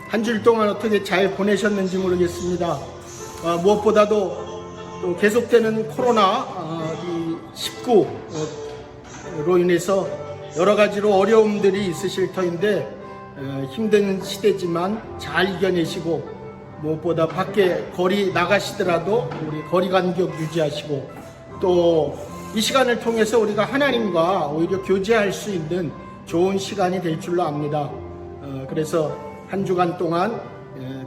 한 주일 동안 어떻게 잘 보내셨는지 모르겠습니다. 무엇보다도 또 계속되는 코로나19로 인해서 여러 가지로 어려움들이 있으실 터인데 힘든 시대지만 잘 이겨내시고, 무엇보다 밖에 거리 나가시더라도 우리 거리 간격 유지하시고, 또 이 시간을 통해서 우리가 하나님과 오히려 교제할 수 있는 좋은 시간이 될 줄로 압니다. 그래서 한 주간 동안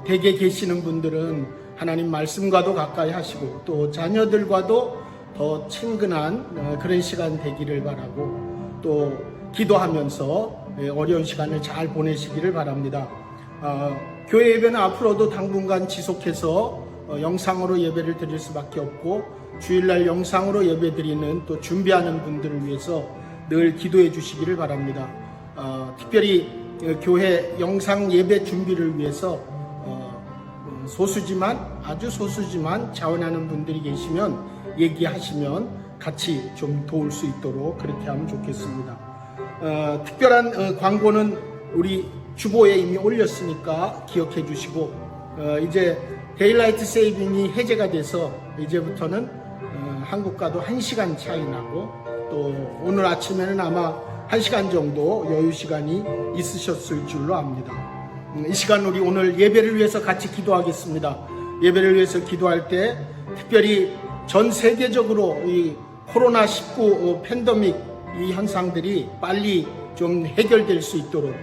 댁에 계시는 분들은 하나님 말씀과도 가까이 하시고, 또 자녀들과도 더 친근한 그런 시간 되기를 바라고, 또 기도하면서 어려운 시간을 잘 보내시기를 바랍니다. 교회 예배는 앞으로도 당분간 지속해서 영상으로 예배를 드릴 수밖에 없고, 주일날 영상으로 예배 드리는 또 준비하는 분들을 위해서 늘 기도해 주시기를 바랍니다. 특별히 교회 영상 예배 준비를 위해서 아주 소수지만 자원하는 분들이 계시면 얘기하시면 같이 좀 도울 수 있도록 그렇게 하면 좋겠습니다. 특별한 광고는 우리 주보에 이미 올렸으니까 기억해 주시고, 이제 데일라이트 세이빙이 해제가 돼서 이제부터는 한국과도 1시간 차이 나고, 또 오늘 아침에는 아마 1시간 정도 여유 시간이 있으셨을 줄로 압니다. 이 시간 우리 오늘 예배를 위해서 같이 기도하겠습니다. 예배를 위해서 기도할 때 특별히 전 세계적으로 이 코로나19 팬데믹 이 현상들이 빨리 좀 해결될 수 있도록,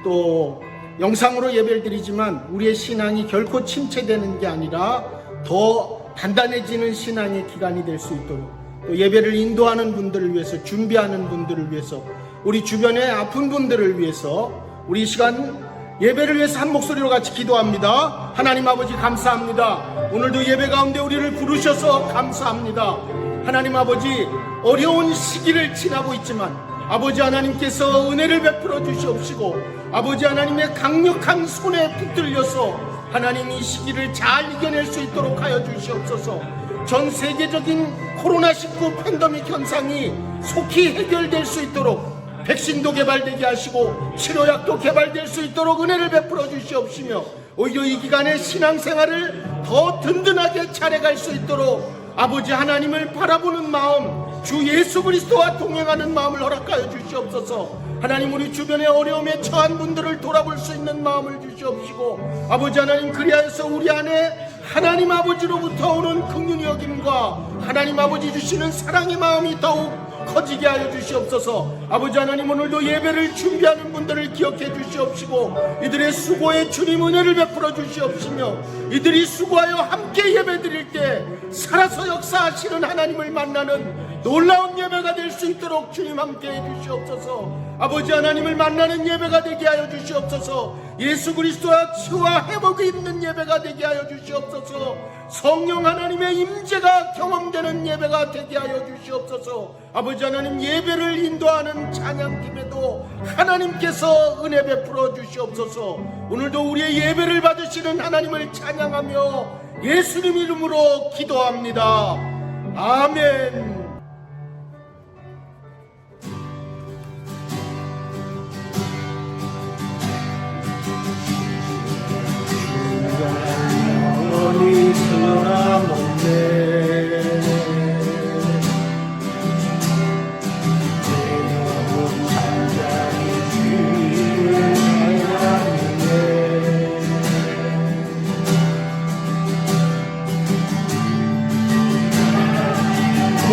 또 영상으로 예배를 드리지만 우리의 신앙이 결코 침체되는 게 아니라 더 단단해지는 신앙의 기간이 될 수 있도록, 또 예배를 인도하는 분들을 위해서, 준비하는 분들을 위해서, 우리 주변에 아픈 분들을 위해서 우리 이 시간 예배를 위해서 한 목소리로 같이 기도합니다. 하나님 아버지 감사합니다. 오늘도 예배 가운데 우리를 부르셔서 감사합니다. 하나님 아버지, 어려운 시기를 지나고 있지만 아버지 하나님께서 은혜를 베풀어 주시옵시고, 아버지 하나님의 강력한 손에 붙들려서 하나님 이 시기를 잘 이겨낼 수 있도록 하여 주시옵소서. 전 세계적인 코로나19 팬데믹 현상이 속히 해결될 수 있도록 백신도 개발되게 하시고 치료약도 개발될 수 있도록 은혜를 베풀어 주시옵시며, 오히려 이 기간에 신앙생활을 더 든든하게 차려갈 수 있도록 아버지 하나님을 바라보는 마음, 주 예수 그리스도와 동행하는 마음을 허락하여 주시옵소서. 하나님, 우리 주변에 어려움에 처한 분들을 돌아볼 수 있는 마음을 주시옵시고, 아버지 하나님, 그리하여서 우리 안에 하나님 아버지로부터 오는 긍휼히 여김과 하나님 아버지 주시는 사랑의 마음이 더욱 커지게 하여 주시옵소서. 아버지 하나님, 오늘도 예배를 준비하는 분들을 기억해 주시옵시고, 이들의 수고에 주님 은혜를 베풀어 주시옵시며, 이들이 수고하여 함께 예배 드릴 때 살아서 역사하시는 하나님을 만나는 놀라운 예배가 될 수 있도록 주님 함께 해 주시옵소서. 아버지 하나님을 만나는 예배가 되게 하여 주시옵소서. 예수 그리스도와 치유와 회복이 있는 예배가 되게 하여 주시옵소서. 성령 하나님의 임재가 경험되는 예배가 되게 하여 주시옵소서. 아버지 하나님, 예배를 인도하는 찬양팀에도 하나님께서 은혜 베풀어 주시옵소서. 오늘도 우리의 예배를 받으시는 하나님을 찬양하며 예수님 이름으로 기도합니다. 아멘. 영원히 변함없네. 내 영혼 잠잠히 주를 찬양하네. 오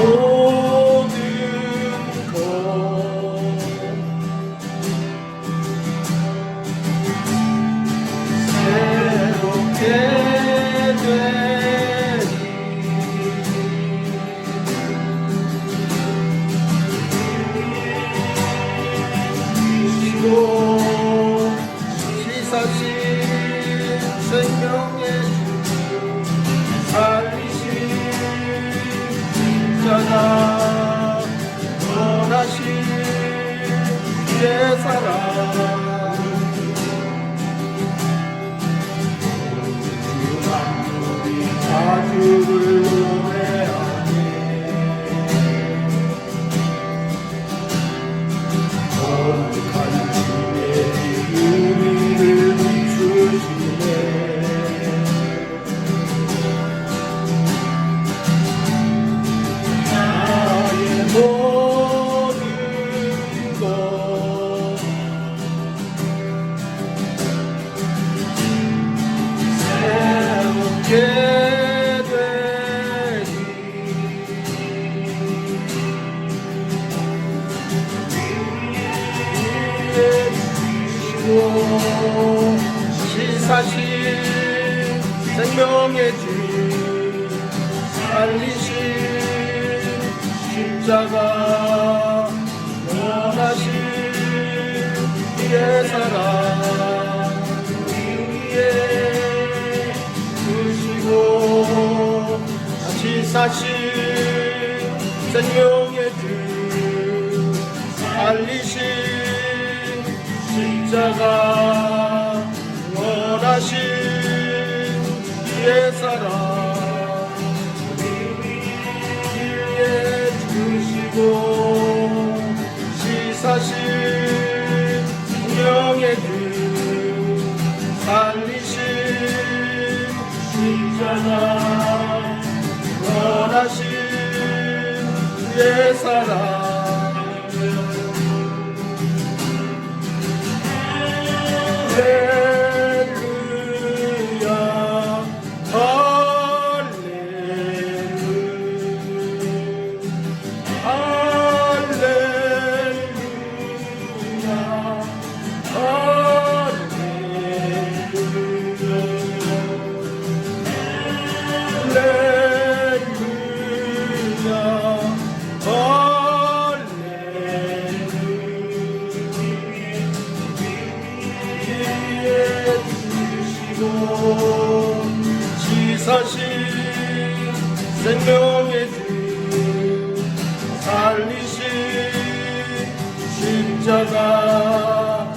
지사신 생명의 주 살리신 십자가 원하신 이의 사랑 우리 위에 주시고 지사신 생명의 주 살리신 십자가 원하신 이의 사랑 위에 주시고 지사신 생명의 주 살리신 십자가 원하신 이의 사랑 할렐루야 할렐루야 지사신 생명의 주 살리신 십자가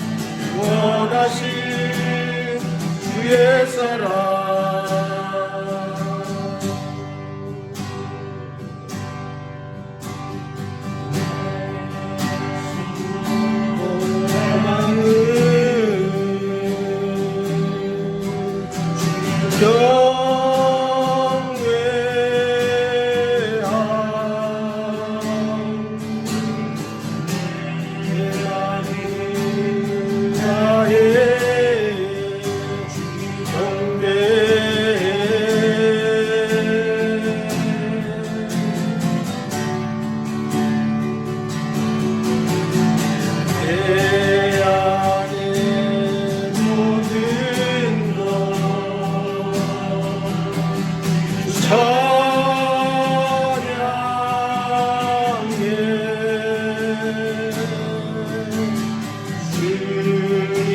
원하신 주의 사랑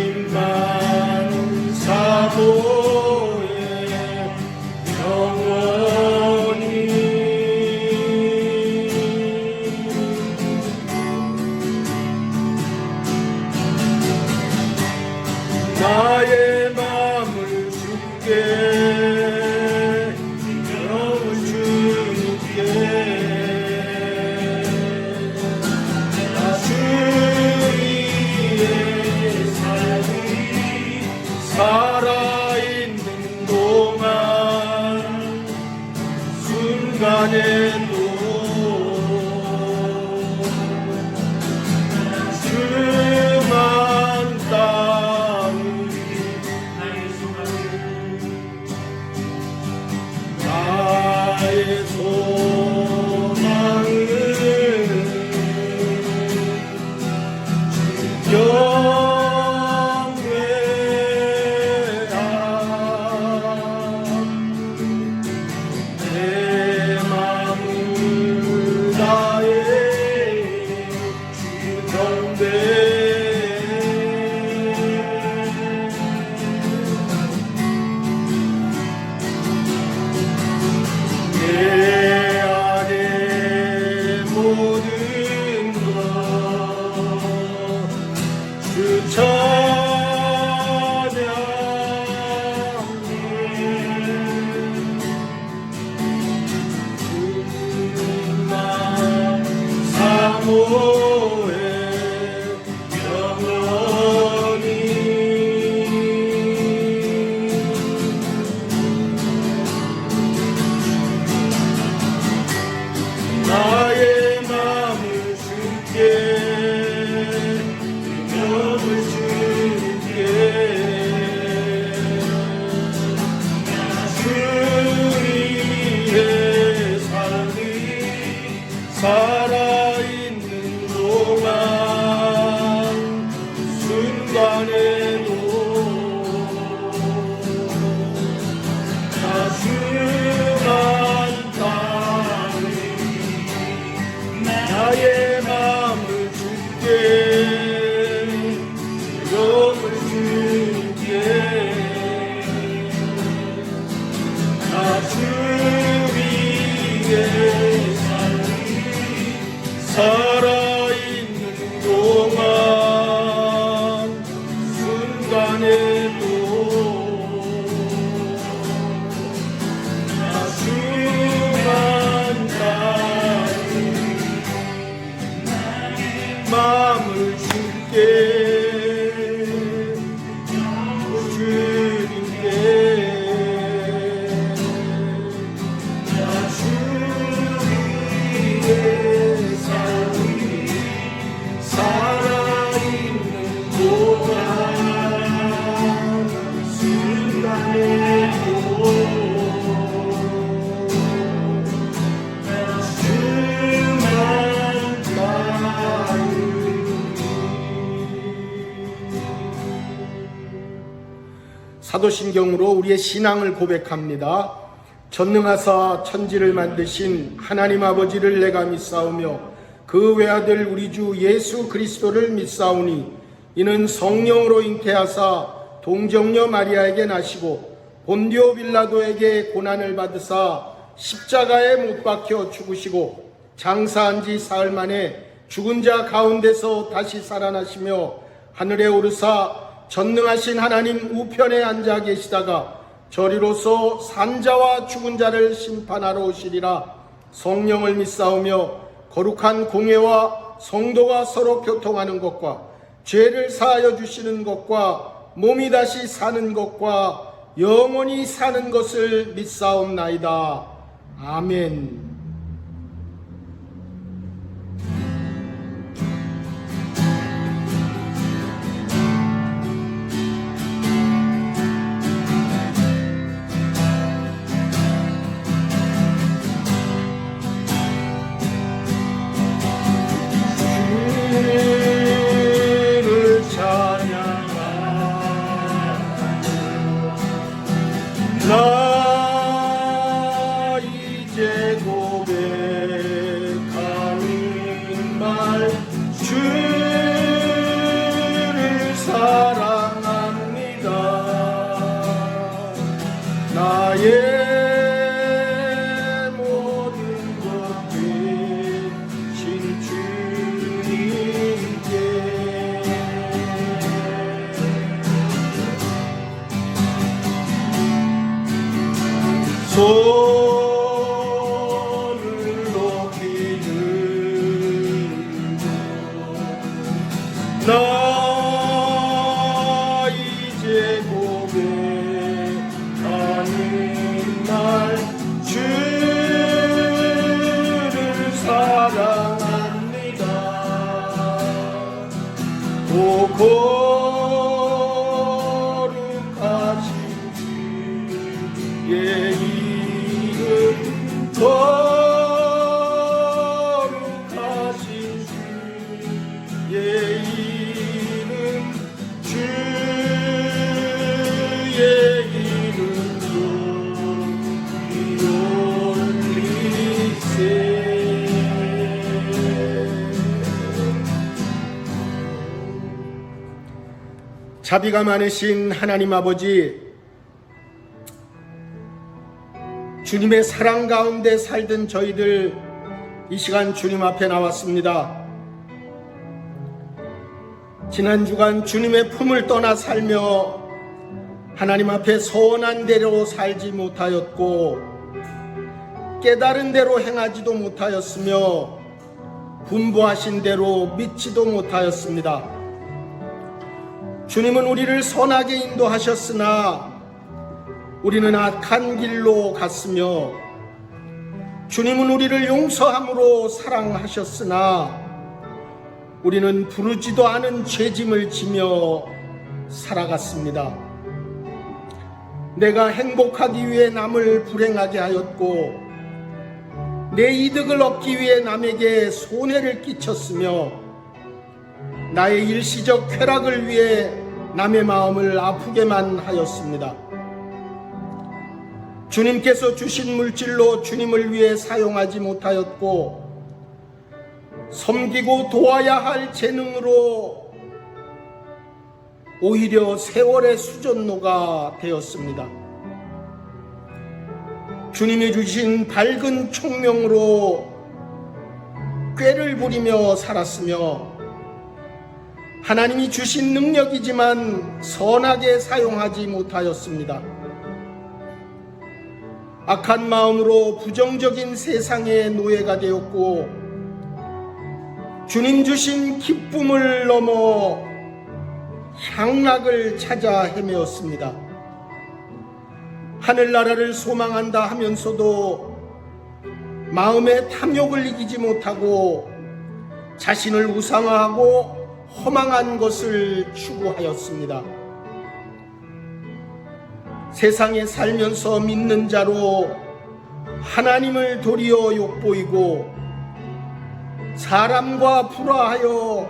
주님만 사모에 영원히 나의 마음을 주께 영을 주께 나 주 위에 살아있는 동안 순간에도 주만 따르리 나의 소망은 내 주께 나 주 위에 살아있는 동안 순간에도 나 주만 따르 마음을 줄게 주님께 나 주 위에 살아있는 동안 순간에도 주만 따르리. 사도신경으로 우리의 신앙을 고백합니다. 전능하사 천지를 만드신 하나님 아버지를 내가 믿사오며 그 외아들 우리 주 예수 그리스도를 믿사오니 이는 성령으로 잉태하사 동정녀 마리아에게 나시고 본디오 빌라도에게 고난을 받으사 십자가에 못 박혀 죽으시고 장사한 지 사흘 만에 죽은 자 가운데서 다시 살아나시며 하늘에 오르사 전능하신 하나님 우편에 앉아 계시다가 저리로서 산자와 죽은 자를 심판하러 오시리라. 성령을 믿사오며 거룩한 공회와 성도가 서로 교통하는 것과 죄를 사하여 주시는 것과 몸이 다시 사는 것과 영원히 사는 것을 믿사옵나이다. 아멘. 나 이제 고백하는 말 주를 사랑합니다. 나의 모든 것 되신 주님께 손을 높이 들고 나 이제 고백하는 날 주를 사랑합니다. 오 거룩하신 주의 거룩하신 주의 이름 주의 이름으로 올리세. 자비가 많으신 하나님 아버지, 주님의 사랑 가운데 살던 저희들 이 시간 주님 앞에 나왔습니다. 지난 주간 주님의 품을 떠나 살며 하나님 앞에 서원한 대로 살지 못하였고 깨달은 대로 행하지도 못하였으며 분부하신 대로 믿지도 못하였습니다. 주님은 우리를 선하게 인도하셨으나 우리는 악한 길로 갔으며 주님은 우리를 용서함으로 사랑하셨으나 우리는 부르지도 않은 죄짐을 지며 살아갔습니다. 내가 행복하기 위해 남을 불행하게 하였고 내 이득을 얻기 위해 남에게 손해를 끼쳤으며 나의 일시적 쾌락을 위해 남의 마음을 아프게만 하였습니다. 주님께서 주신 물질로 주님을 위해 사용하지 못하였고 섬기고 도와야 할 재능으로 오히려 세월의 수전노가 되었습니다. 주님이 주신 밝은 총명으로 꾀를 부리며 살았으며 하나님이 주신 능력이지만 선하게 사용하지 못하였습니다. 악한 마음으로 부정적인 세상의 노예가 되었고 주님 주신 기쁨을 넘어 향락을 찾아 헤매었습니다. 하늘나라를 소망한다 하면서도 마음의 탐욕을 이기지 못하고 자신을 우상화하고 허망한 것을 추구하였습니다. 세상에 살면서 믿는 자로 하나님을 도리어 욕보이고 사람과 불화하여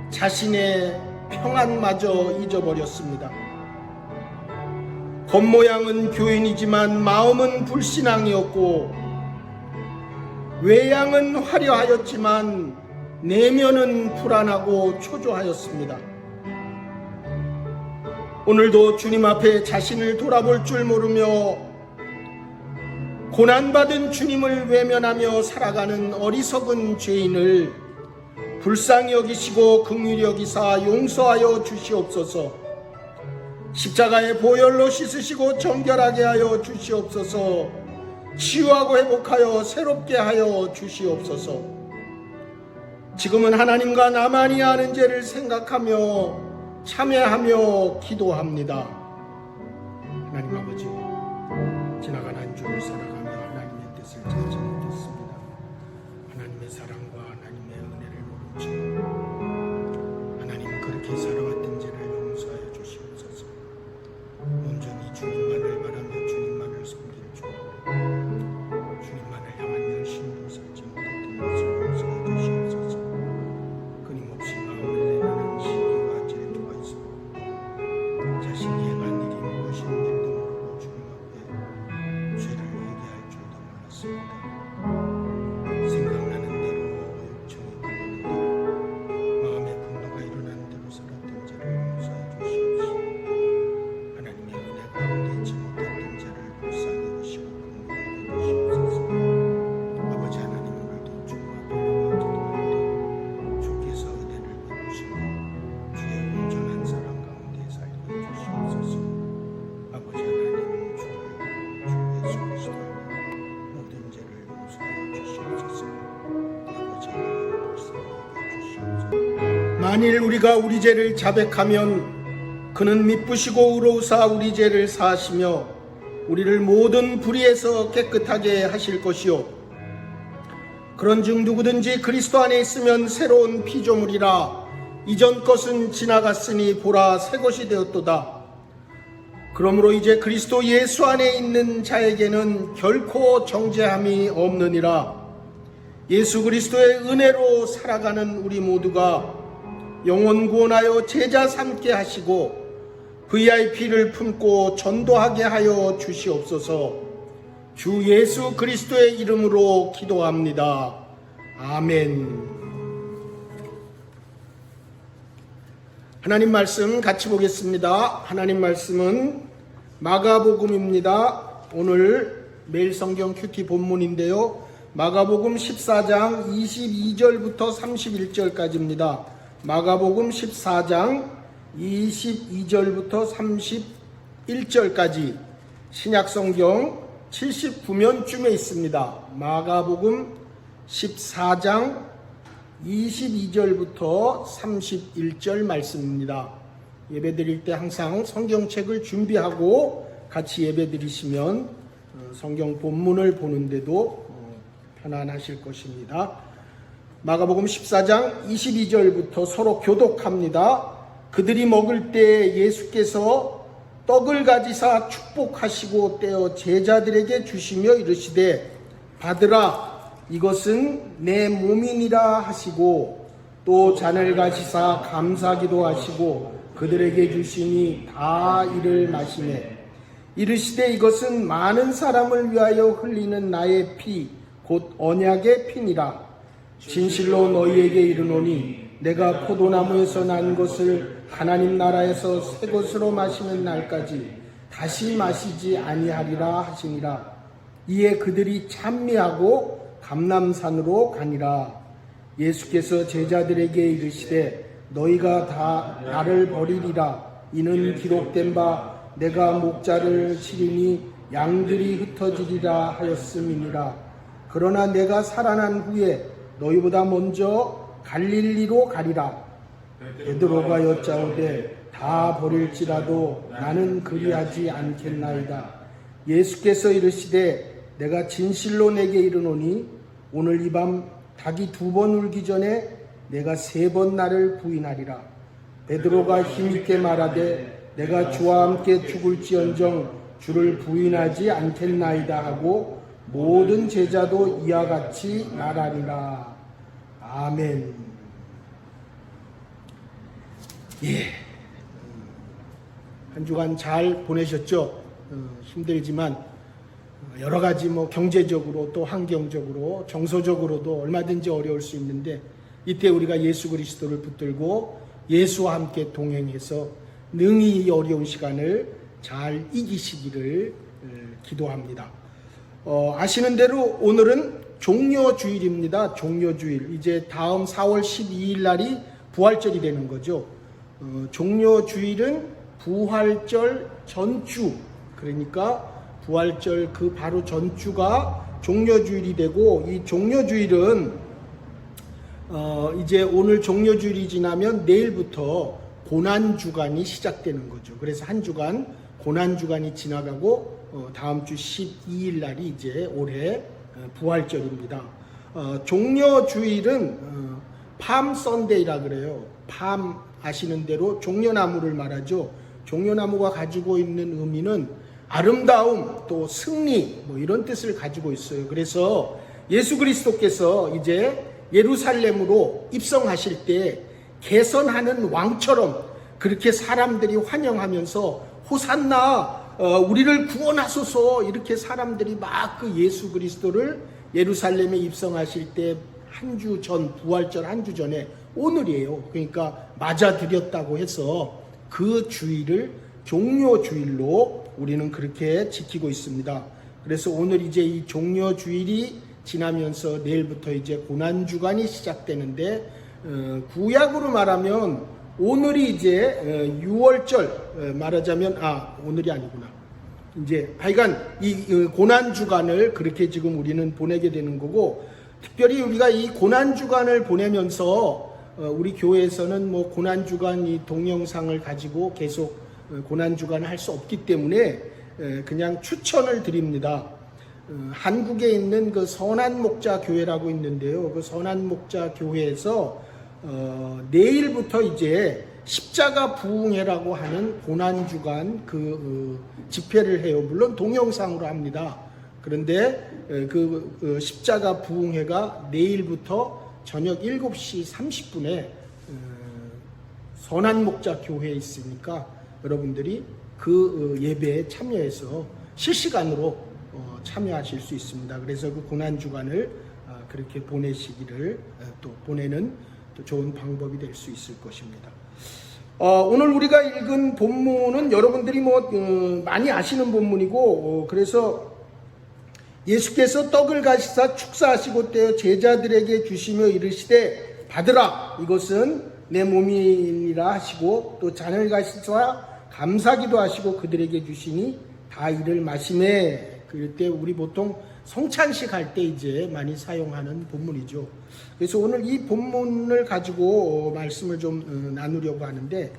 자신의 평안마저 잊어버렸습니다. 겉모양은 교인이지만 마음은 불신앙이었고 외양은 화려하였지만 내면은 불안하고 초조하였습니다. 오늘도 주님 앞에 자신을 돌아볼 줄 모르며 고난받은 주님을 외면하며 살아가는 어리석은 죄인을 불쌍히 여기시고 긍휼히 여기사 용서하여 주시옵소서. 십자가의 보혈로 씻으시고 정결하게 하여 주시옵소서. 치유하고 회복하여 새롭게 하여 주시옵소서. 지금은 하나님과 나만이 아는 죄를 생각하며 참회하며 기도합니다. 하나님 아버지, 지나간 한 주를 살아가며 하나님의 뜻을 찾지 못했습니다. 하나님의 사랑과 하나님의 은혜를 모르죠. 하나님, 그렇게 살아왔던 죄를 용서하여 주시옵소서. 온전히 주님만을 바라며 주님만을 섬길 줄 주님만을 향한 열심으로 살지 못했던 것을 용서해 주시옵소서. 끊임없이 마음을 내려는 시기와 질투가 있었고 자신이 행한 일이 무엇인지도 모르고 주님 앞에 죄를 회개할 줄도 몰랐습니다. 생각나는 대로 욕정이 끌리는 대로 마음의 분노가 일어나는 대로 살았던 죄를 용서해 주시옵소서. 하나님의 은혜 가운데 잊지 못했던 죄를 불쌍히 여기시고 긍휼히 여기시옵소서. 아버지 하나님, 오늘도 주님 앞에 나와 기도할 때 주께서 은혜를 베푸시고 주의 온전한 사랑 가운데 살게 해주시옵소서. 아버지 하나님, 주 예수 그리스도의 모든 죄를 용서하여 주시옵소서. 아버지 하나님, 불쌍히 여겨주시옵소서. 만일 우리가 우리 죄를 자백하면 그는 미쁘시고 의로우사 우리 죄를 사하시며 우리를 모든 불의에서 깨끗하게 하실 것이요 그런즉 누구든지 그리스도 안에 있으면 새로운 피조물이라 이전 것은 지나갔으니 보라 새 것이 되었도다. 그러므로 이제 그리스도 예수 안에 있는 자에게는 결코 정죄함이 없느니라. 예수 그리스도의 은혜로 살아가는 우리 모두가 영혼 구원하여 제자 삼게 하시고 VIP를 품고 전도하게 하여 주시옵소서. 주 예수 그리스도의 이름으로 기도합니다. 아멘. 하나님 말씀 같이 보겠습니다. 하나님 말씀은 마가복음입니다. 오늘 매일 성경 큐티 본문인데요. 마가복음 14장 22절부터 31절까지입니다. 마가복음 14장 22절부터 31절까지 신약성경 79면쯤에 있습니다. 마가복음 14장 22절부터 31절 말씀입니다. 예배드릴 때 항상 성경책을 준비하고 같이 예배드리시면 성경 본문을 보는데도 편안하실 것입니다. 마가복음 14장 22절부터 서로 교독합니다. 그들이 먹을 때 예수께서 떡을 가지사 축복하시고 떼어 제자들에게 주시며 이르시되 받으라 이것은 내 몸이니라 하시고 또 잔을 가지사 감사기도 하시고 그들에게 주시니 다 이를 마시매 이르시되 이것은 많은 사람을 위하여 흘리는 나의 피 곧 언약의 피니라. 진실로 너희에게 이르노니 내가 포도나무에서 난 것을 하나님 나라에서 새 것으로 마시는 날까지 다시 마시지 아니하리라 하시니라. 이에 그들이 찬미하고 감람산으로 가니라. 예수께서 제자들에게 이르시되 너희가 다 나를 버리리라. 이는 기록된 바 내가 목자를 치리니 양들이 흩어지리라 하였음이니라. 그러나 내가 살아난 후에 너희보다 먼저 갈릴리로 가리라. 베드로가 여짜오되 다 버릴지라도 나는 그리하지 않겠나이다. 예수께서 이르시되 내가 진실로 내게 이르노니 오늘 이 밤 닭이 2번 울기 전에 내가 3번 나를 부인하리라. 베드로가 힘있게 말하되 내가 주와 함께 죽을지언정 주를 부인하지 않겠나이다 하고 모든 제자도 이와 같이 말하리라. 아멘. 예. 한 주간 잘 보내셨죠? 힘들지만 여러 가지 경제적으로 또 환경적으로 정서적으로도 얼마든지 어려울 수 있는데 이때 우리가 예수 그리스도를 붙들고 예수와 함께 동행해서 능히 이 어려운 시간을 잘 이기시기를 기도합니다. 아시는 대로 오늘은 종려주일입니다. 종려주일. 이제 다음 4월 12일 날이 부활절이 되는 거죠. 종려주일은 부활절 전주, 그러니까 부활절 그 바로 전주가 종려주일이 되고, 이 종려주일은 이제 오늘 종려주일이 지나면 내일부터 고난주간이 시작되는 거죠. 그래서 한 주간 고난주간이 지나가고 다음 주 12일 날이 이제 올해 부활절입니다. 종려주일은 팜 선데이라 그래요. 팜 아시는 대로 종려나무를 말하죠. 종려나무가 가지고 있는 의미는 아름다움, 또 승리, 이런 뜻을 가지고 있어요. 그래서 예수 그리스도께서 이제 예루살렘으로 입성하실 때 개선하는 왕처럼 그렇게 사람들이 환영하면서 호산나, 우리를 구원하소서, 이렇게 사람들이 막 그 예수 그리스도를 예루살렘에 입성하실 때 한 주 전, 부활절 한 주 전에 오늘이에요. 그러니까 맞아들였다고 해서 그 주일을 종려주일로 우리는 그렇게 지키고 있습니다. 그래서 오늘 이제 이 종려주일이 지나면서 내일부터 이제 고난주간이 시작되는데, 구약으로 말하면 오늘이 이제 6월절, 말하자면 오늘이 아니구나. 이제 하여간 이 고난주간을 그렇게 지금 우리는 보내게 되는 거고, 특별히 우리가 이 고난주간을 보내면서 우리 교회에서는 고난주간 이 동영상을 가지고 계속 고난주간을 할 수 없기 때문에 그냥 추천을 드립니다. 한국에 있는 그 선한목자교회라고 있는데요. 그 선한목자교회에서 내일부터 이제 십자가 부흥회라고 하는 고난주간 집회를 해요. 물론 동영상으로 합니다. 그런데 그 십자가 부흥회가 내일부터 저녁 7시 30분에 선한목자교회에 있으니까 여러분들이 그 예배에 참여해서 실시간으로 참여하실 수 있습니다. 그래서 그 고난주간을 그렇게 보내시기를 또 보내는 또 좋은 방법이 될 수 있을 것입니다. 오늘 우리가 읽은 본문은 여러분들이 많이 아시는 본문이고, 그래서 예수께서 떡을 가시사 축사하시고 떼어 제자들에게 주시며 이르시되 받으라, 이것은 내 몸이니라 하시고, 또 잔을 가시사 감사기도 하시고 그들에게 주시니 다 이를 마시매. 그럴 때 우리 보통 성찬식 할 때 이제 많이 사용하는 본문이죠. 그래서 오늘 이 본문을 가지고 말씀을 좀 나누려고 하는데,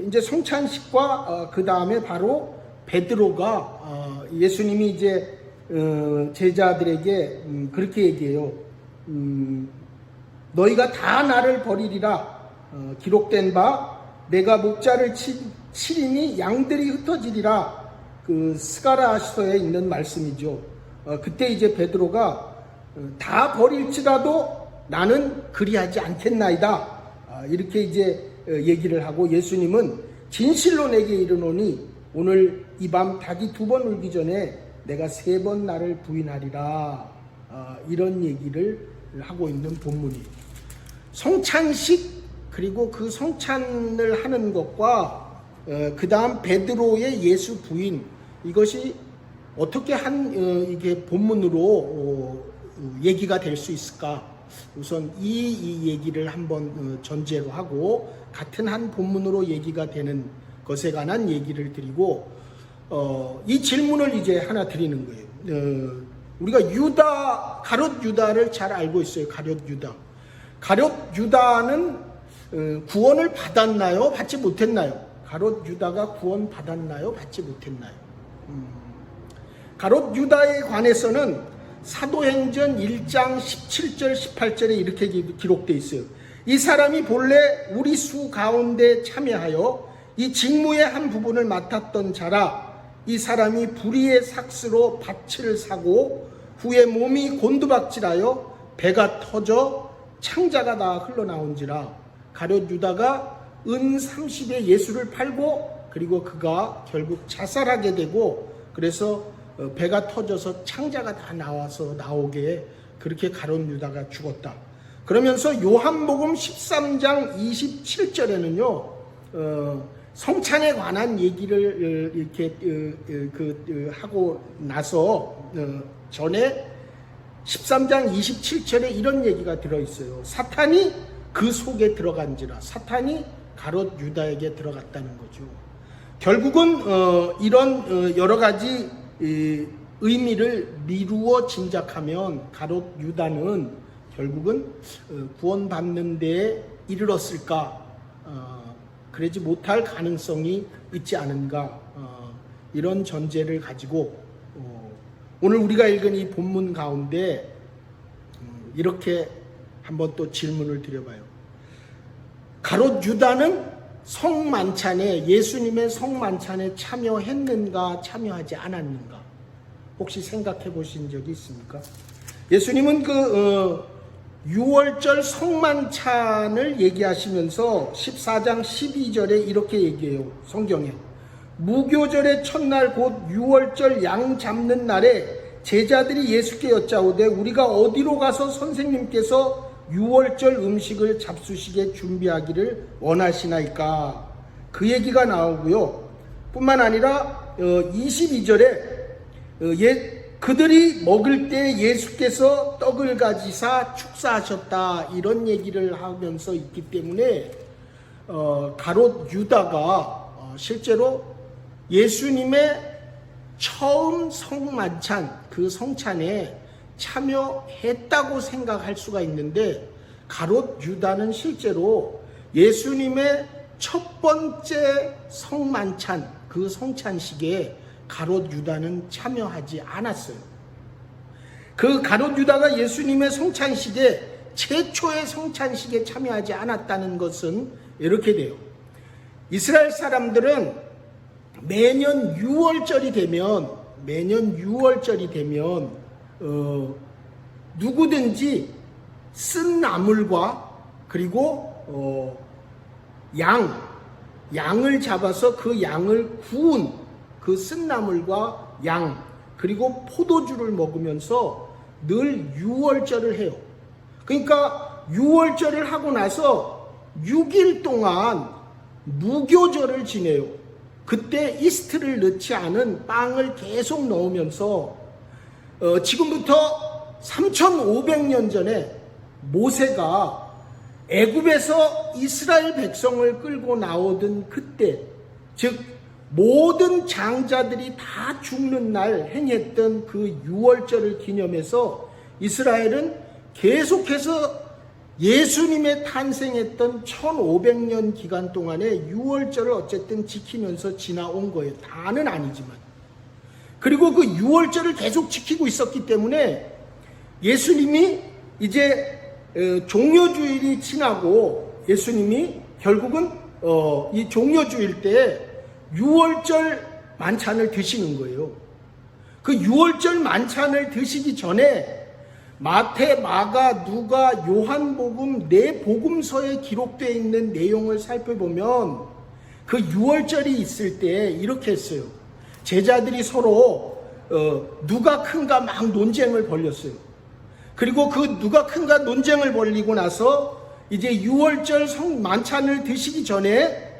이제 성찬식과 그 다음에 바로 베드로가 예수님이 이제 제자들에게 그렇게 얘기해요. 너희가 다 나를 버리리라. 기록된 바 내가 목자를 치리니 양들이 흩어지리라. 그 스가랴서에 있는 말씀이죠. 그때 이제 베드로가 다 버릴지라도 나는 그리하지 않겠나이다. 이렇게 이제 얘기를 하고, 예수님은 진실로 내게 이르노니 오늘 이 밤 닭이 2번 울기 전에 내가 3번 나를 부인하리라. 이런 얘기를 하고 있는 본문이에요. 성찬식 그리고 그 성찬을 하는 것과 그 다음 베드로의 예수 부인, 이것이 어떻게 이게 본문으로 얘기가 될 수 있을까? 우선 이 얘기를 한번 전제로 하고 같은 한 본문으로 얘기가 되는 것에 관한 얘기를 드리고 이 질문을 이제 하나 드리는 거예요. 우리가 가룟 유다를 잘 알고 있어요. 가룟 유다. 가룟 유다는 구원을 받았나요? 받지 못했나요? 가룟 유다가 구원 받았나요? 받지 못했나요? 가룟 유다에 관해서는 사도행전 1장 17절 18절에 이렇게 기록되어 있어요. 이 사람이 본래 우리 수 가운데 참여하여 이 직무의 한 부분을 맡았던 자라. 이 사람이 불의의 삭스로 밭을 사고 후에 몸이 곤두박질하여 배가 터져 창자가 다 흘러나온지라. 가룟 유다가 은 30에 예수를 팔고 그리고 그가 결국 자살하게 되고 그래서 배가 터져서 창자가 다 나오게 그렇게 가룟 유다가 죽었다. 그러면서 요한복음 13장 27절에는요 성찬에 관한 얘기를 이렇게 하고 나서 전에 13장 27절에 이런 얘기가 들어있어요. 사탄이 그 속에 들어간지라. 사탄이 가룟 유다에게 들어갔다는 거죠. 결국은 이런 여러 가지 의미를 미루어 짐작하면 가룟 유다는 결국은 구원받는 데에 이르렀을까? 그러지 못할 가능성이 있지 않은가? 이런 전제를 가지고 오늘 우리가 읽은 이 본문 가운데 이렇게 한번 또 질문을 드려봐요. 가룟 유다는 성만찬에, 예수님의 성만찬에 참여했는가 참여하지 않았는가? 혹시 생각해 보신 적이 있습니까? 예수님은 6월절 성만찬을 얘기하시면서 14장 12절에 이렇게 얘기해요. 성경에 무교절의 첫날 곧 6월절 양 잡는 날에 제자들이 예수께 여짜오되 우리가 어디로 가서 선생님께서 6월절 음식을 잡수시게 준비하기를 원하시나이까? 그 얘기가 나오고요. 뿐만 아니라 22절에 그들이 먹을 때 예수께서 떡을 가지사 축사하셨다, 이런 얘기를 하면서 있기 때문에 가룟 유다가 실제로 예수님의 처음 성만찬, 그 성찬에 참여했다고 생각할 수가 있는데 가룟 유다는 실제로 예수님의 첫 번째 성만찬, 그 성찬식에 가룟 유다는 참여하지 않았어요. 그 가룟 유다가 예수님의 성찬식에 최초의 성찬식에 참여하지 않았다는 것은 이렇게 돼요. 이스라엘 사람들은 매년 6월절이 되면 누구든지 쓴 나물과 그리고 양을 잡아서 그 양을 구운 그 쓴 나물과 양 그리고 포도주를 먹으면서 늘 6월절을 해요. 그러니까 6월절을 하고 나서 6일 동안 무교절을 지내요. 그때 이스트를 넣지 않은 빵을 계속 넣으면서 지금부터 3,500년 전에 모세가 애굽에서 이스라엘 백성을 끌고 나오던 그때, 즉 모든 장자들이 다 죽는 날 행했던 그 6월절을 기념해서 이스라엘은 계속해서 예수님의 탄생했던 1500년 기간 동안에 6월절을 어쨌든 지키면서 지나온 거예요. 다는 아니지만. 그리고 그 6월절을 계속 지키고 있었기 때문에 예수님이 이제 종려주일이 지나고 예수님이 결국은 이 종려주일 때 6월절 만찬을 드시는 거예요. 그 6월절 만찬을 드시기 전에 마태, 마가, 누가, 요한복음 네 복음서에 기록되어 있는 내용을 살펴보면 그 6월절이 있을 때 이렇게 했어요. 제자들이 서로 누가 큰가 막 논쟁을 벌였어요. 그리고 그 누가 큰가 논쟁을 벌리고 나서 이제 6월절 만찬을 드시기 전에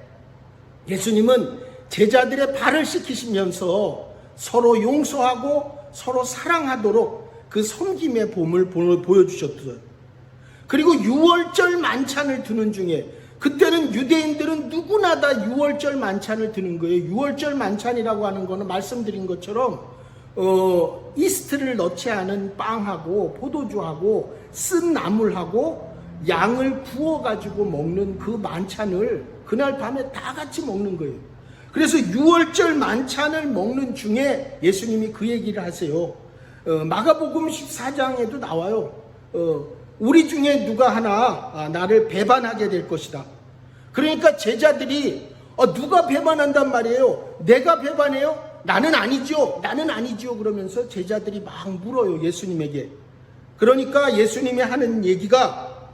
예수님은 제자들의 발을 씻기시면서 서로 용서하고 서로 사랑하도록 그 섬김의 봄을 보여주셨어요. 그리고 6월절 만찬을 드는 중에, 그때는 유대인들은 누구나 다 6월절 만찬을 드는 거예요. 6월절 만찬이라고 하는 거는 말씀드린 것처럼 이스트를 넣지 않은 빵하고 포도주하고 쓴 나물하고 양을 구워가지고 먹는 그 만찬을 그날 밤에 다 같이 먹는 거예요. 그래서 6월절 만찬을 먹는 중에 예수님이 그 얘기를 하세요. 마가복음 14장에도 나와요. 우리 중에 누가 하나 나를 배반하게 될 것이다. 그러니까 제자들이 누가 배반한단 말이에요? 내가 배반해요? 나는 아니죠. 나는 아니죠. 그러면서 제자들이 막 물어요, 예수님에게. 그러니까 예수님이 하는 얘기가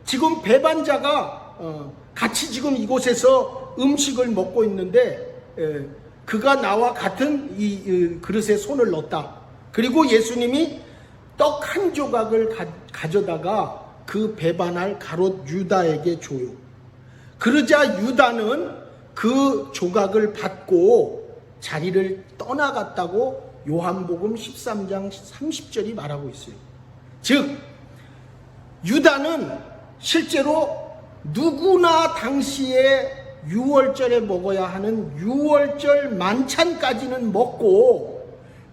지금 배반자가 같이 지금 이곳에서 음식을 먹고 있는데 그가 나와 같은 이 그릇에 손을 넣었다. 그리고 예수님이 떡 한 조각을 가져다가 그 배반할 가롯 유다에게 줘요. 그러자 유다는 그 조각을 받고 자리를 떠나갔다고 요한복음 13장 30절이 말하고 있어요. 즉 유다는 실제로 누구나 당시에 6월절에 먹어야 하는 6월절 만찬까지는 먹고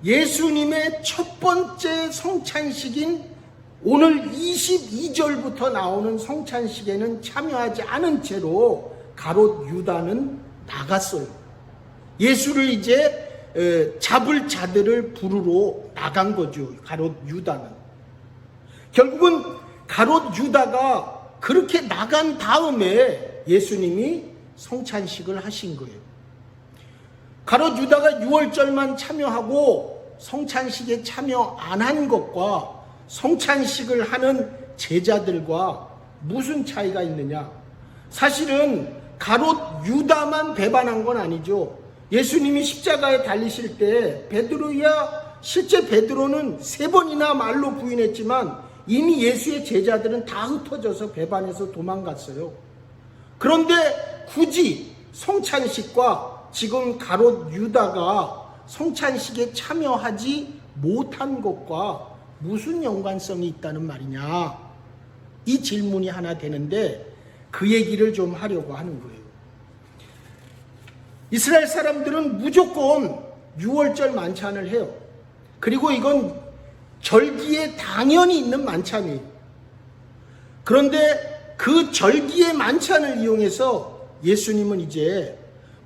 예수님의 첫 번째 성찬식인 오늘 22절부터 나오는 성찬식에는 참여하지 않은 채로 가롯 유다는 나갔어요. 예수를 이제 잡을 자들을 부르러 나간 거죠. 가롯 유다는. 결국은 가롯 유다가 그렇게 나간 다음에 예수님이 성찬식을 하신 거예요. 가롯 유다가 6월절만 참여하고 성찬식에 참여 안 한 것과 성찬식을 하는 제자들과 무슨 차이가 있느냐? 사실은 가롯 유다만 배반한 건 아니죠. 예수님이 십자가에 달리실 때 베드로야, 실제 베드로는 3번이나 말로 부인했지만 이미 예수의 제자들은 다 흩어져서 배반해서 도망갔어요. 그런데 굳이 성찬식과 지금 가롯 유다가 성찬식에 참여하지 못한 것과 무슨 연관성이 있다는 말이냐? 이 질문이 하나 되는데 그 얘기를 좀 하려고 하는 거예요. 이스라엘 사람들은 무조건 6월절 만찬을 해요. 그리고 이건 절기에 당연히 있는 만찬이에요. 그런데 그 절기의 만찬을 이용해서 예수님은 이제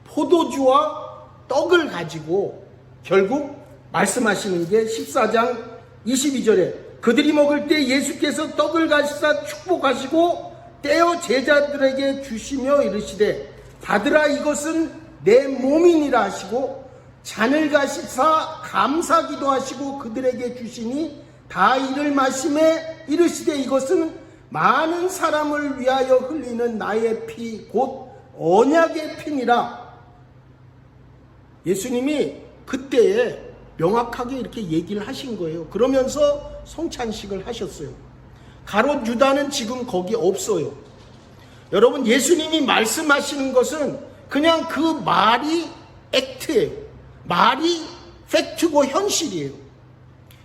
포도주와 떡을 가지고 결국 말씀하시는 게 14장 22절에 그들이 먹을 때 예수께서 떡을 가시사 축복하시고 떼어 제자들에게 주시며 이르시되 받으라 이것은 내 몸이니라 하시고 잔을 가시사 감사기도 하시고 그들에게 주시니 다 이를 마시매 이르시되 이것은 많은 사람을 위하여 흘리는 나의 피 곧 언약의 피니라. 예수님이 그때에 명확하게 이렇게 얘기를 하신 거예요. 그러면서 성찬식을 하셨어요. 가롯 유다는 지금 거기 없어요. 여러분, 예수님이 말씀하시는 것은 그냥 그 말이 액트예요. 말이 팩트고 현실이에요.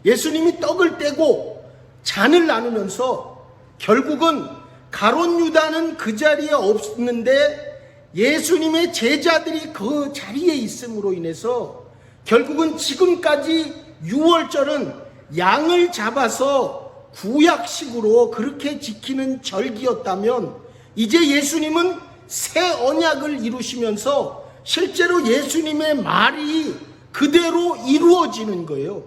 예수님이 떡을 떼고 잔을 나누면서 결국은 가롯 유다는 그 자리에 없는데 예수님의 제자들이 그 자리에 있음으로 인해서 결국은 지금까지 6월절은 양을 잡아서 구약식으로 그렇게 지키는 절기였다면 이제 예수님은 새 언약을 이루시면서 실제로 예수님의 말이 그대로 이루어지는 거예요.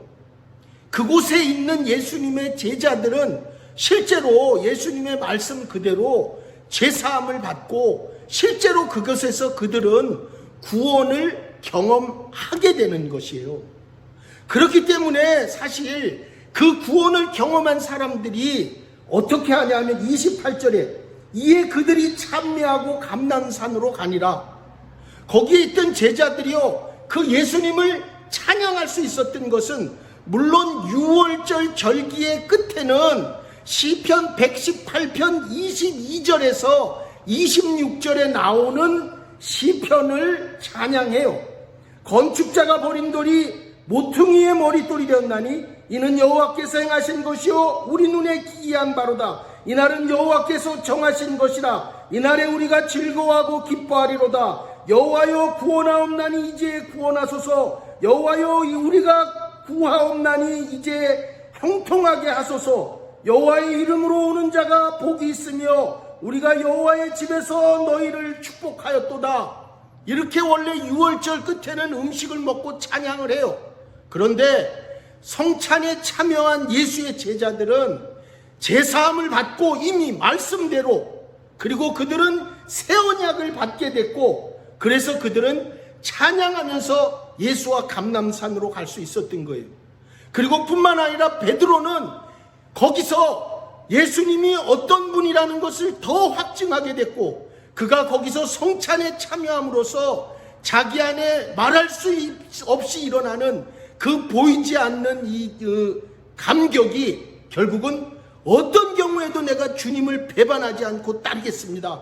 그곳에 있는 예수님의 제자들은 실제로 예수님의 말씀 그대로 죄사함을 받고 실제로 그것에서 그들은 구원을 경험하게 되는 것이에요. 그렇기 때문에 사실 그 구원을 경험한 사람들이 어떻게 하냐면 28절에 이에 그들이 찬미하고 감람산으로 가니라. 거기에 있던 제자들이요, 그 예수님을 찬양할 수 있었던 것은 물론 6월절 절기의 끝에는 시편 118편 22절에서 26절에 나오는 시편을 찬양해요. 건축자가 버린 돌이 모퉁이의 머릿돌이 되었나니 이는 여호와께서 행하신 것이요 우리 눈에 기이한 바로다. 이날은 여호와께서 정하신 것이라. 이날에 우리가 즐거워하고 기뻐하리로다. 여호와여 구원하옵나니 이제 구원하소서. 여호와여 우리가 구하옵나니 이제 형통하게 하소서. 여호와의 이름으로 오는 자가 복이 있으며 우리가 여호와의 집에서 너희를 축복하였도다. 이렇게 원래 6월절 끝에는 음식을 먹고 찬양을 해요. 그런데 성찬에 참여한 예수의 제자들은 제사함을 받고 이미 말씀대로, 그리고 그들은 새 언약을 받게 됐고, 그래서 그들은 찬양하면서 예수와 감람산으로 갈 수 있었던 거예요. 그리고 뿐만 아니라 베드로는 거기서 예수님이 어떤 분이라는 것을 더 확증하게 됐고, 그가 거기서 성찬에 참여함으로써 자기 안에 말할 수 없이 일어나는 그 보이지 않는 이 감격이 결국은 어떤 경우에도 내가 주님을 배반하지 않고 따르겠습니다.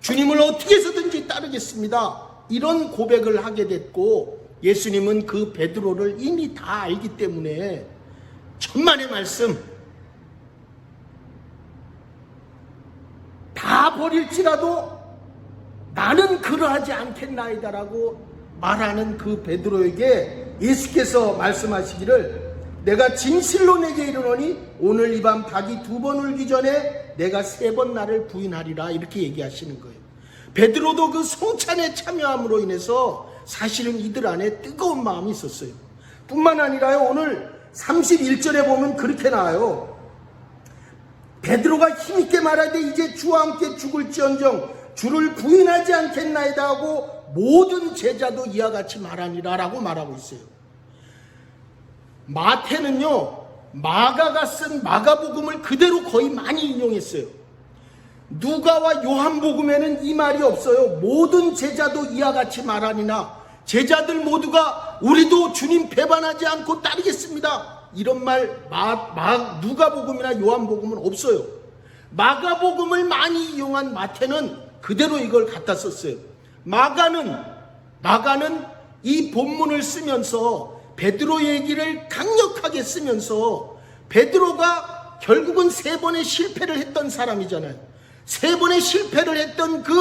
주님을 어떻게 해서든지 따르겠습니다. 이런 고백을 하게 됐고, 예수님은 그 베드로를 이미 다 알기 때문에 천만의 말씀, 다 버릴지라도 나는 그러하지 않겠나이다라고 말하는 그 베드로에게 예수께서 말씀하시기를 내가 진실로 내게 이르노니 오늘 이 밤 닭이 2번 울기 전에 내가 3번 나를 부인하리라, 이렇게 얘기하시는 거예요. 베드로도 그 성찬에 참여함으로 인해서 사실은 이들 안에 뜨거운 마음이 있었어요. 뿐만 아니라요, 오늘 31절에 보면 그렇게 나와요. 베드로가 힘있게 말하되 이제 주와 함께 죽을지언정 주를 부인하지 않겠나이다 하고 모든 제자도 이와 같이 말하니라 라고 말하고 있어요. 마태는요, 마가가 쓴 마가복음을 그대로 거의 많이 인용했어요. 누가와 요한복음에는 이 말이 없어요. 모든 제자도 이와 같이 말하니나, 제자들 모두가 우리도 주님 배반하지 않고 따르겠습니다, 이런 말 누가복음이나 요한복음은 없어요. 마가복음을 많이 이용한 마태는 그대로 이걸 갖다 썼어요. 마가는 이 본문을 쓰면서 베드로 얘기를 강력하게 쓰면서, 베드로가 결국은 3번의 실패를 했던 사람이잖아요. 3번의 실패를 했던 그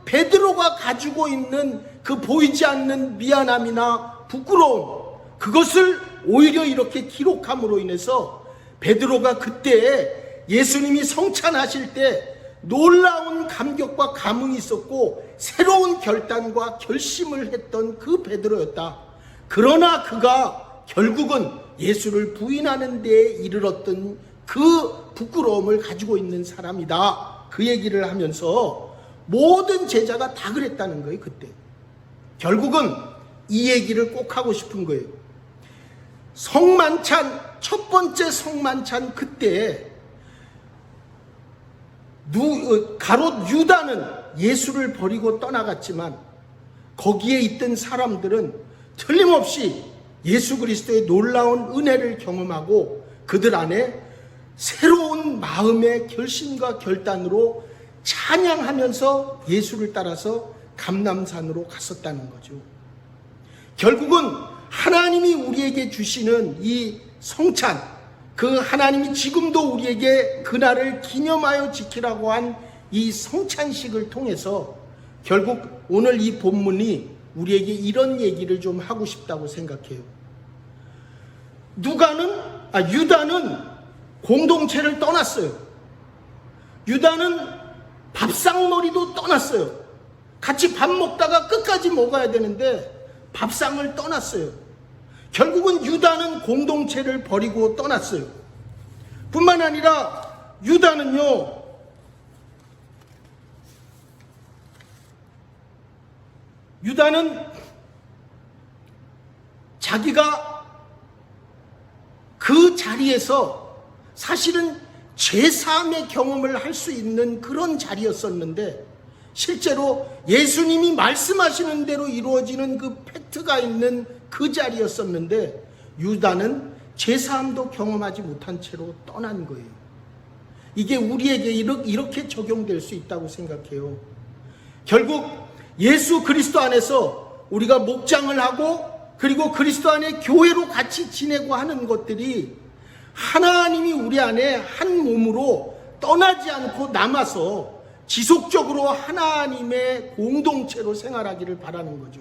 베드로가 가지고 있는 그 보이지 않는 미안함이나 부끄러움, 그것을 오히려 이렇게 기록함으로 인해서 베드로가 그때 예수님이 성찬하실 때 놀라운 감격과 감흥이 있었고 새로운 결단과 결심을 했던 그 베드로였다. 그러나 그가 결국은 예수를 부인하는 데에 이르렀던 그 부끄러움을 가지고 있는 사람이다, 그 얘기를 하면서 모든 제자가 다 그랬다는 거예요. 그때 결국은 이 얘기를 꼭 하고 싶은 거예요. 성만찬, 첫 번째 성만찬 그때 가롯 유다는 예수를 버리고 떠나갔지만 거기에 있던 사람들은 틀림없이 예수 그리스도의 놀라운 은혜를 경험하고 그들 안에 새로운 마음의 결심과 결단으로 찬양하면서 예수를 따라서 감람산으로 갔었다는 거죠. 결국은 하나님이 우리에게 주시는 이 성찬, 그 하나님이 지금도 우리에게 그날을 기념하여 지키라고 한 이 성찬식을 통해서 결국 오늘 이 본문이 우리에게 이런 얘기를 좀 하고 싶다고 생각해요. 유다는 공동체를 떠났어요. 유다는 밥상머리도 떠났어요. 같이 밥 먹다가 끝까지 먹어야 되는데 밥상을 떠났어요. 결국은 유다는 공동체를 버리고 떠났어요. 뿐만 아니라 유다는 자기가 그 자리에서 사실은 죄사함의 경험을 할 수 있는 그런 자리였었는데 실제로 예수님이 말씀하시는 대로 이루어지는 그 팩트가 있는 그 자리였었는데 유다는 죄사함도 경험하지 못한 채로 떠난 거예요. 이게 우리에게 이렇게 적용될 수 있다고 생각해요. 결국 예수 그리스도 안에서 우리가 목장을 하고 그리고 그리스도 안에 교회로 같이 지내고 하는 것들이 하나님이 우리 안에 한 몸으로 떠나지 않고 남아서 지속적으로 하나님의 공동체로 생활하기를 바라는 거죠.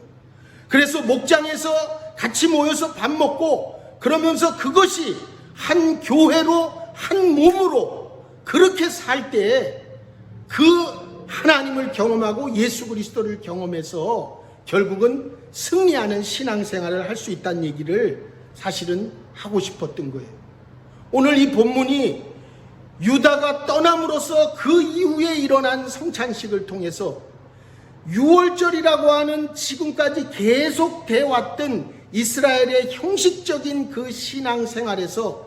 그래서 목장에서 같이 모여서 밥 먹고 그러면서 그것이 한 교회로 한 몸으로 그렇게 살 때 그 하나님을 경험하고 예수 그리스도를 경험해서 결국은 승리하는 신앙생활을 할 수 있다는 얘기를 사실은 하고 싶었던 거예요. 오늘 이 본문이 유다가 떠남으로써 그 이후에 일어난 성찬식을 통해서 유월절이라고 하는 지금까지 계속돼 왔던 이스라엘의 형식적인 그 신앙생활에서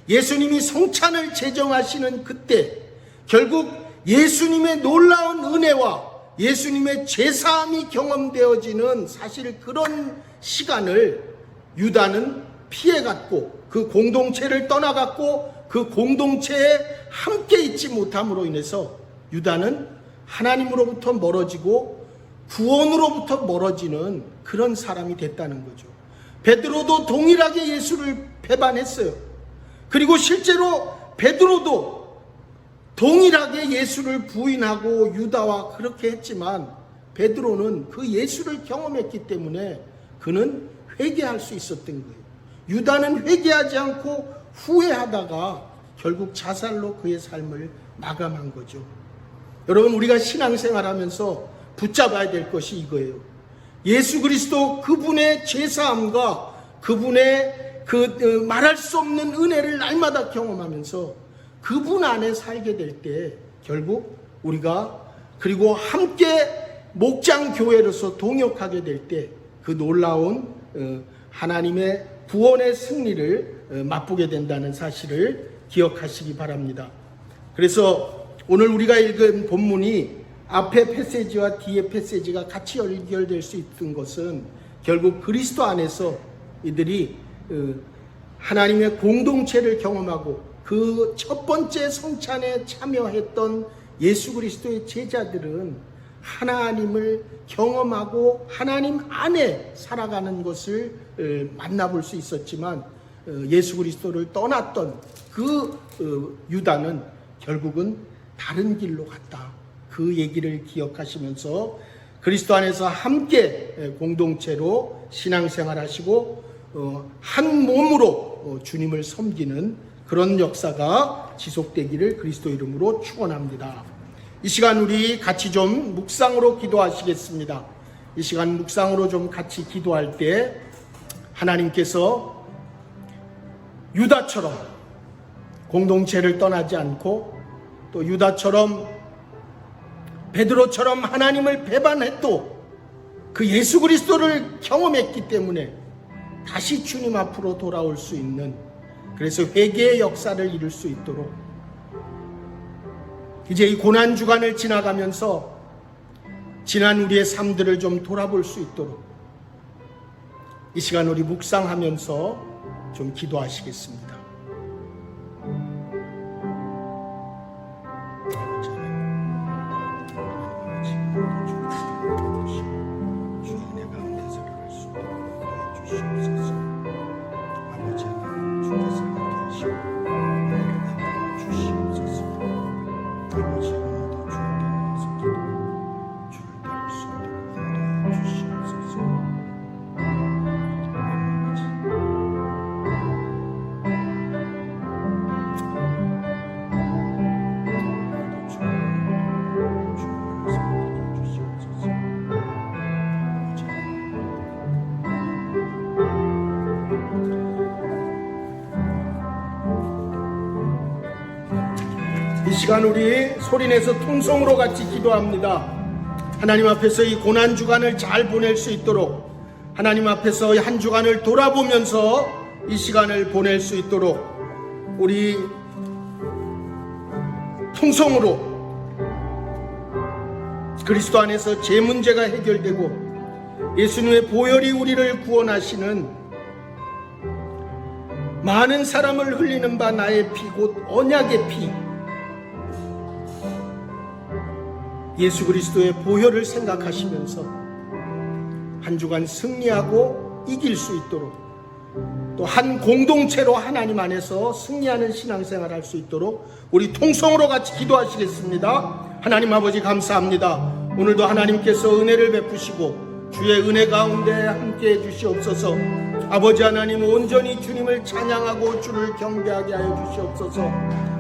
예수님이 성찬을 제정하시는 그때 결국 예수님의 놀라운 은혜와 예수님의 제사함이 경험되어지는 사실 그런 시간을 유다는 피해갔고 그 공동체를 떠나갔고 그 공동체에 함께 있지 못함으로 인해서 유다는 하나님으로부터 멀어지고 구원으로부터 멀어지는 그런 사람이 됐다는 거죠. 베드로도 동일하게 예수를 배반했어요. 그리고 실제로 베드로도 동일하게 예수를 부인하고 유다와 그렇게 했지만 베드로는 그 예수를 경험했기 때문에 그는 회개할 수 있었던 거예요. 유다는 회개하지 않고 후회하다가 결국 자살로 그의 삶을 마감한 거죠. 여러분, 우리가 신앙생활하면서 붙잡아야 될 것이 이거예요. 예수 그리스도 그분의 제사함과 그분의 그 말할 수 없는 은혜를 날마다 경험하면서 그분 안에 살게 될 때 결국 우리가 그리고 함께 목장 교회로서 동역하게 될 때 그 놀라운 하나님의 구원의 승리를 맛보게 된다는 사실을 기억하시기 바랍니다. 그래서 오늘 우리가 읽은 본문이 앞에 패시지와 뒤에 패시지가 같이 연결될 수 있던 것은 결국 그리스도 안에서 이들이 하나님의 공동체를 경험하고 그 첫 번째 성찬에 참여했던 예수 그리스도의 제자들은 하나님을 경험하고 하나님 안에 살아가는 것을 만나볼 수 있었지만 예수 그리스도를 떠났던 그 유다는 결국은 다른 길로 갔다. 그 얘기를 기억하시면서 그리스도 안에서 함께 공동체로 신앙생활하시고 한 몸으로 주님을 섬기는 그런 역사가 지속되기를 그리스도 이름으로 축원합니다. 이 시간 우리 같이 좀 묵상으로 기도하시겠습니다. 이 시간 묵상으로 좀 같이 기도할 때 하나님께서 유다처럼 공동체를 떠나지 않고 또 유다처럼 베드로처럼 하나님을 배반했도 그 예수 그리스도를 경험했기 때문에 다시 주님 앞으로 돌아올 수 있는, 그래서 회개의 역사를 이룰 수 있도록 이제 이 고난주간을 지나가면서 지난 우리의 삶들을 좀 돌아볼 수 있도록 이 시간 우리 묵상하면서 좀 기도하시겠습니다. 이 시간 우리 소리내서 통성으로 같이 기도합니다. 하나님 앞에서 이 고난주간을 잘 보낼 수 있도록, 하나님 앞에서 한 주간을 돌아보면서 이 시간을 보낼 수 있도록 우리 통성으로 그리스도 안에서 제 문제가 해결되고 예수님의 보혈이 우리를 구원하시는, 많은 사람을 흘리는 바 나의 피 곧 언약의 피, 예수 그리스도의 보혈을 생각하시면서 한 주간 승리하고 이길 수 있도록, 또 한 공동체로 하나님 안에서 승리하는 신앙생활 할 수 있도록 우리 통성으로 같이 기도하시겠습니다. 하나님 아버지 감사합니다. 오늘도 하나님께서 은혜를 베푸시고 주의 은혜 가운데 함께해 주시옵소서. 아버지 하나님, 온전히 주님을 찬양하고 주를 경배하게 하여 주시옵소서.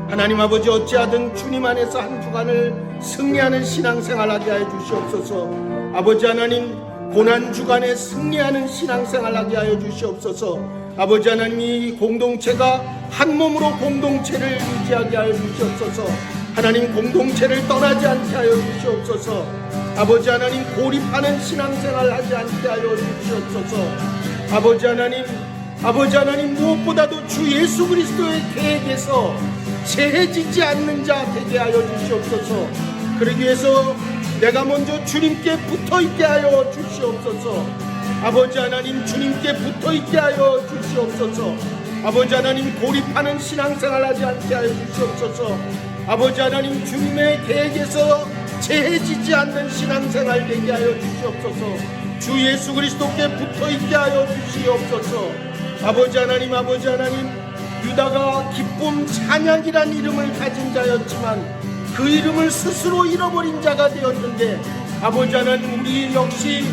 하나님 아버지, 어찌하든 주님 안에서 한 주간을 승리하는 신앙생활 하게 하여 주시옵소서. 아버지 하나님, 고난 주간에 승리하는 신앙생활 하게 하여 주시옵소서. 아버지 하나님, 이 공동체가 한 몸으로 공동체를 유지하게 하여 주시옵소서. 하나님, 공동체를 떠나지 않게 하여 주시옵소서. 아버지 하나님, 고립하는 신앙생활 하지 않게 하여 주시옵소서. 아버지 하나님, 무엇보다도 주 예수 그리스도의 계획에서 제해지지 않는 자 되게 하여 주시옵소서. 그러기 위해서 내가 먼저 주님께 붙어있게 하여 주시옵소서. 아버지 하나님, 주님께 붙어있게 하여 주시옵소서. 아버지 하나님, 고립하는 신앙생활 하지 않게 하여 주시옵소서. 아버지 하나님, 주님의 계획에서 제해지지 않는 신앙생활 되게 하여 주시옵소서. 주 예수 그리스도께 붙어있게 하여 주시옵소서. 아버지 하나님, 유다가 기쁨 찬양이란 이름을 가진 자였지만 그 이름을 스스로 잃어버린 자가 되었는데, 아버지 하나님, 우리 역시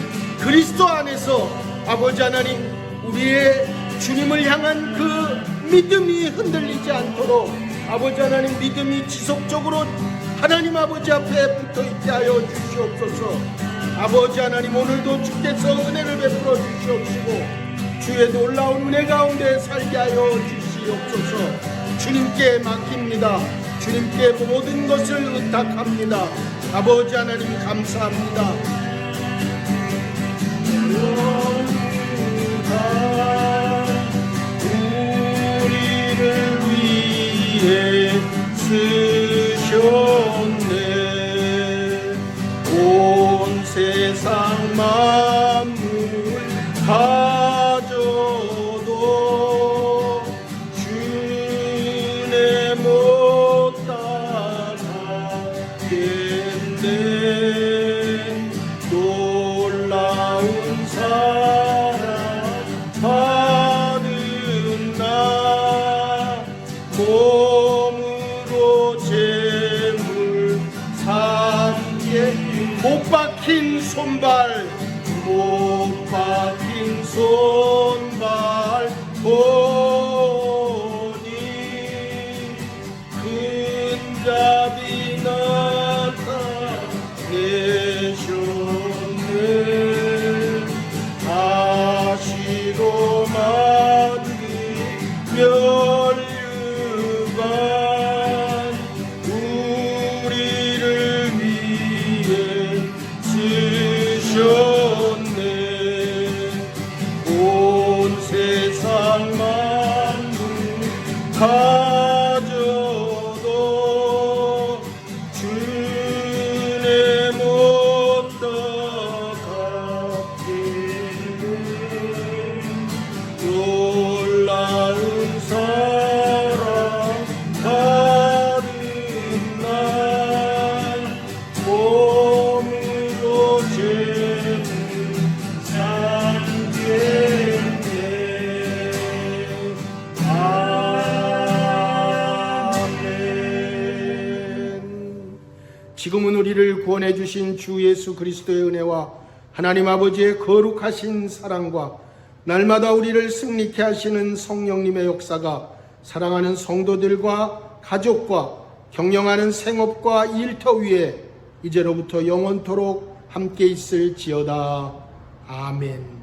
그리스도 안에서 아버지 하나님, 우리의 주님을 향한 그 믿음이 흔들리지 않도록 아버지 하나님, 믿음이 지속적으로 하나님 아버지 앞에 붙어있게 하여 주시옵소서. 아버지 하나님, 오늘도 주께서 은혜를 베풀어 주시옵시고 주의 놀라운 은혜 가운데 살게 하여 주시옵소서. 주님께 맡깁니다. 주님께 모든 것을 의탁합니다. 아버지 하나님, 감사합니다. 우리를 위해 쓰셨네. 온 세상 만물 가져도 주내 못 따라겠네. 놀라운 사랑 받은 나, 몸으로 재물 삼게 못 박힌 손발 보니 근잡이 나타내셨네. 가시로 만든 면류관 우리를 위해 쓰셨네. 온 세상 만물 가져도 주내 못 따라가겠네. 놀라운 사랑 받은 날, 몸으로 죄를 삼겠네. 지금은 우리를 구원해 주신 주 예수 그리스도의 은혜와 하나님 아버지의 거룩하신 사랑과 날마다 우리를 승리케 하시는 성령님의 역사가 사랑하는 성도들과 가족과 경영하는 생업과 일터 위에 이제로부터 영원토록 함께 있을지어다. 아멘.